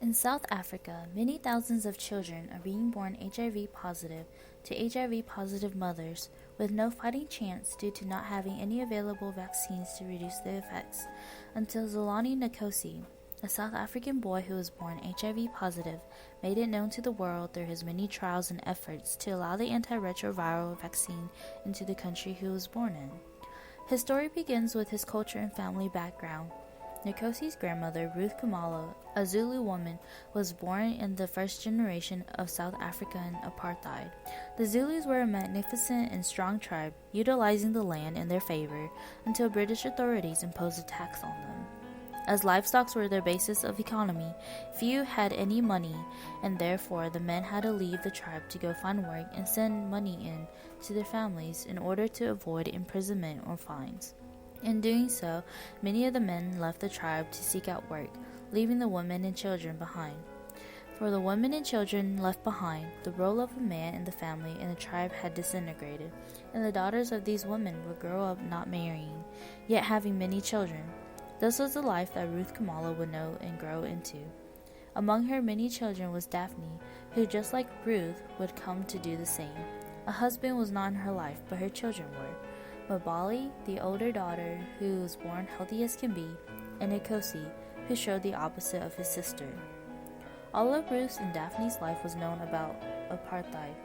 In South Africa, many thousands of children are being born HIV positive to HIV positive mothers with no fighting chance due to not having any available vaccines to reduce the effects, until Zolani Nkosi, a South African boy who was born HIV positive, made it known to the world through his many trials and efforts to allow the antiretroviral vaccine into the country he was born in. His story begins with his culture and family background. Nkosi's grandmother, Ruth Kumalo, a Zulu woman, was born in the first generation of South African apartheid. The Zulus were a magnificent and strong tribe, utilizing the land in their favor until British authorities imposed a tax on them. As livestock were their basis of economy, few had any money, and therefore the men had to leave the tribe to go find work and send money in to their families in order to avoid imprisonment or fines. In doing so, many of the men left the tribe to seek out work, leaving the women and children behind. For the women and children left behind, the role of a man in the family and the tribe had disintegrated, and the daughters of these women would grow up not marrying, yet having many children. This was the life that Ruth Kamala would know and grow into. Among her many children was Daphne, who, just like Ruth, would come to do the same. A husband was not in her life, but her children were. Mabali, the older daughter, who was born healthy as can be, and Nkosi, who showed the opposite of his sister. All of Ruth's and Daphne's life was known about apartheid.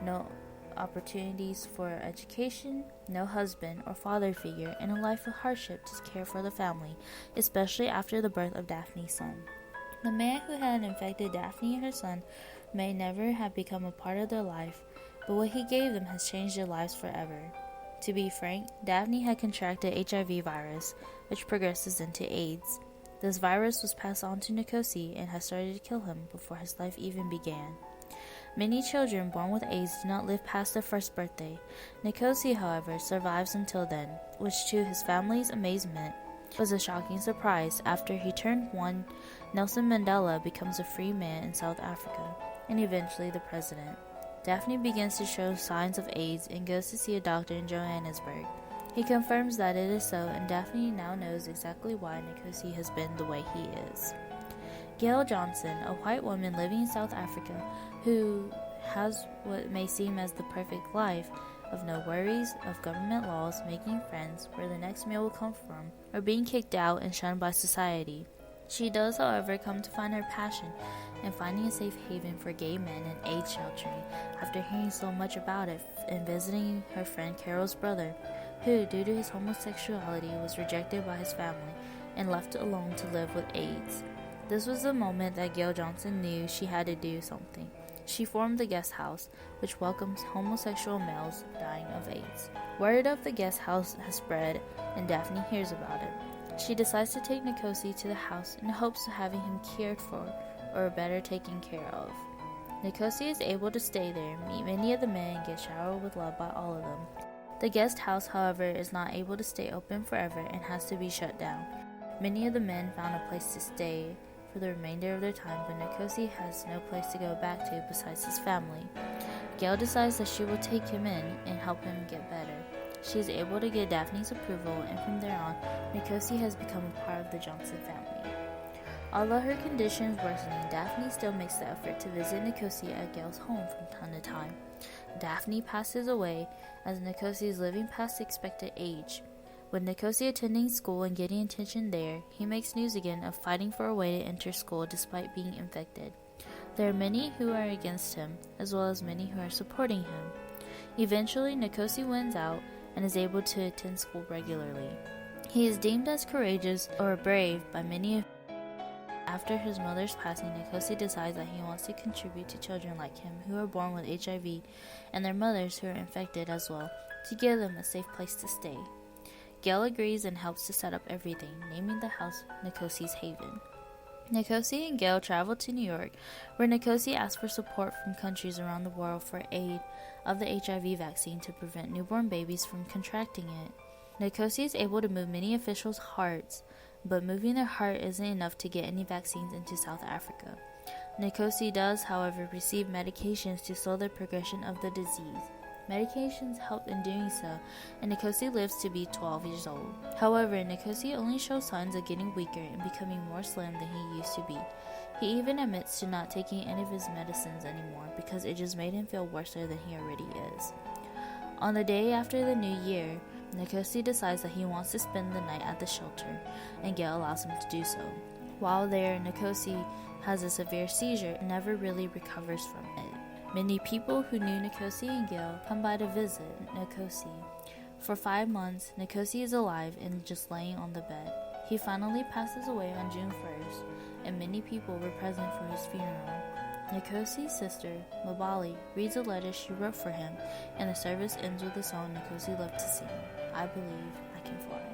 No opportunities for education, no husband or father figure, and a life of hardship to care for the family, especially after the birth of Daphne's son. The man who had infected Daphne and her son may never have become a part of their life, but what he gave them has changed their lives forever. To be frank, Daphne had contracted HIV virus, which progresses into AIDS. This virus was passed on to Nkosi and had started to kill him before his life even began. Many children born with AIDS do not live past their first birthday. Nkosi, however, survives until then, which to his family's amazement was a shocking surprise. After he turned 1, Nelson Mandela becomes a free man in South Africa, and eventually the president. Daphne begins to show signs of AIDS and goes to see a doctor in Johannesburg. He confirms that it is so, and Daphne now knows exactly why Nkosi has been the way he is. Gail Johnson, a white woman living in South Africa who has what may seem as the perfect life, of no worries, of government laws, making friends, where the next meal will come from, or being kicked out and shunned by society. She does, however, come to find her passion in finding a safe haven for gay men and AIDS sheltering after hearing so much about it and visiting her friend Carol's brother, who, due to his homosexuality, was rejected by his family and left alone to live with AIDS. This was the moment that Gail Johnson knew she had to do something. She formed the guest house, which welcomes homosexual males dying of AIDS. Word of the guest house has spread, and Daphne hears about it. She decides to take Nkosi to the house in hopes of having him cared for, or better taken care of. Nkosi is able to stay there, meet many of the men, and get showered with love by all of them. The guest house, however, is not able to stay open forever and has to be shut down. Many of the men found a place to stay for the remainder of their time, but Nkosi has no place to go back to besides his family. Gail decides that she will take him in and help him get better. She is able to get Daphne's approval, and from there on, Nkosi has become a part of the Johnson family. Although her condition is worsening, Daphne still makes the effort to visit Nkosi at Gail's home from time to time. Daphne passes away as Nkosi is living past the expected age. With Nkosi attending school and getting attention there, he makes news again of fighting for a way to enter school despite being infected. There are many who are against him, as well as many who are supporting him. Eventually, Nkosi wins out and is able to attend school regularly. He is deemed as courageous or brave by many. After his mother's passing, Nkosi decides that he wants to contribute to children like him who are born with HIV and their mothers who are infected as well, to give them a safe place to stay. Gail agrees and helps to set up everything, naming the house Nkosi's Haven. Nkosi and Gail travel to New York, where Nkosi asks for support from countries around the world for aid of the HIV vaccine to prevent newborn babies from contracting it. Nkosi is able to move many officials' hearts, but moving their heart isn't enough to get any vaccines into South Africa. Nkosi does, however, receive medications to slow the progression of the disease. Medications helped in doing so, and Nkosi lives to be 12 years old. However, Nkosi only shows signs of getting weaker and becoming more slim than he used to be. He even admits to not taking any of his medicines anymore because it just made him feel worse than he already is. On the day after the new year, Nkosi decides that he wants to spend the night at the shelter, and Gail allows him to do so. While there, Nkosi has a severe seizure and never really recovers from it. Many people who knew Nkosi and Gail come by to visit Nkosi. For 5 months, Nkosi is alive and just laying on the bed. He finally passes away on June 1st, and many people were present for his funeral. Nkosi's sister, Mabali, reads a letter she wrote for him, and the service ends with a song Nkosi loved to sing, "I Believe I Can Fly."